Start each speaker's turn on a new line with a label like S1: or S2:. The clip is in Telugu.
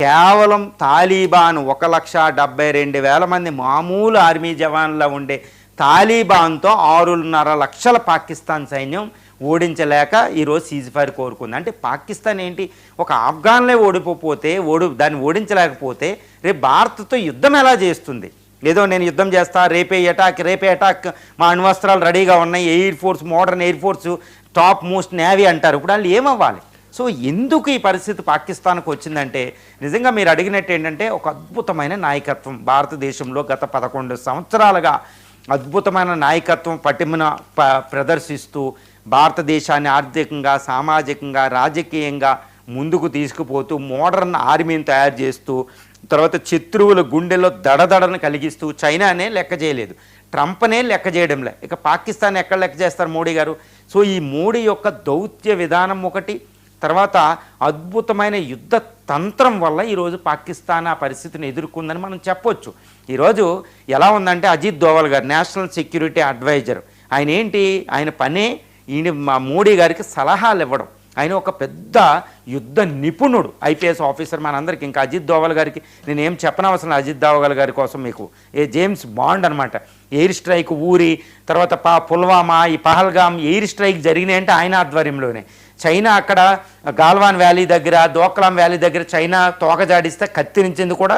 S1: కేవలం తాలిబాన్ 1,72,000 మంది మామూలు ఆర్మీ జవాన్ల ఉండే తాలిబాన్తో 6.5 లక్షల పాకిస్తాన్ సైన్యం ఓడించలేక ఈరోజు సీజ్ఫైర్ కోరుకుంది. అంటే పాకిస్తాన్ ఏంటి, ఒక ఆఫ్ఘన్లే ఓడిపోతే దాన్ని ఓడించలేకపోతే రేపు భారత్తో యుద్ధం ఎలా చేస్తుంది? ఏదో నేను యుద్ధం చేస్తా, రేపే అటాక్, మా అణ్వస్త్రాలు రెడీగా ఉన్నాయి, air force, modern air force, top most navy అంటారు. ఇప్పుడు వాళ్ళు ఏమవ్వాలి? సో ఎందుకు ఈ పరిస్థితి పాకిస్తాన్కు వచ్చిందంటే, నిజంగా మీరు అడిగినట్టు ఏంటంటే, ఒక అద్భుతమైన నాయకత్వం భారతదేశంలో గత 11 సంవత్సరాలుగా అద్భుతమైన నాయకత్వం పటిమను ప్రదర్శిస్తూ భారతదేశాన్ని ఆర్థికంగా, సామాజికంగా, రాజకీయంగా ముందుకు తీసుకుపోతూ మోడర్న్ ఆర్మీని తయారు చేస్తూ, తర్వాత శత్రువుల గుండెల్లో దడదడను కలిగిస్తూ చైనానే లెక్క చేయలేదు, ట్రంప్నే లెక్క చేయడంలే, ఇక పాకిస్తాన్ ఎక్కడ లెక్క చేస్తారు మోడీ గారు? సో ఈ మోడీ యొక్క దౌత్య విధానం ఒకటి, తర్వాత అద్భుతమైన యుద్ధ తంత్రం వల్ల ఈరోజు పాకిస్తాన్ ఆ పరిస్థితిని ఎదుర్కొందని మనం చెప్పొచ్చు. ఈరోజు ఎలా ఉందంటే, అజిత్ దోవల్ గారు నేషనల్ సెక్యూరిటీ అడ్వైజర్, ఆయన పనే మా మోడీ గారికి సలహాలు ఇవ్వడం. ఆయన ఒక పెద్ద యుద్ధ నిపుణుడు, ఐపీఎస్ ఆఫీసర్ మనందరికీ. ఇంకా అజిత్ దోవల్ గారికి నేనేం చెప్పనవసరం, అజిత్ దోవల్ గారి కోసం మీకు జేమ్స్ బాండ్ అనమాట. ఎయిర్ స్ట్రైక్ ఊరి తర్వాత పుల్వామా, ఈ పహల్గామ్ ఎయిర్ స్ట్రైక్ జరిగినాయంటే ఆయన ఆధ్వర్యంలోనే. చైనా అక్కడ గాల్వాన్ వ్యాలీ దగ్గర, దోక్లాం వ్యాలీ దగ్గర చైనా తోక జాడిస్తే కత్తిరించింది కూడా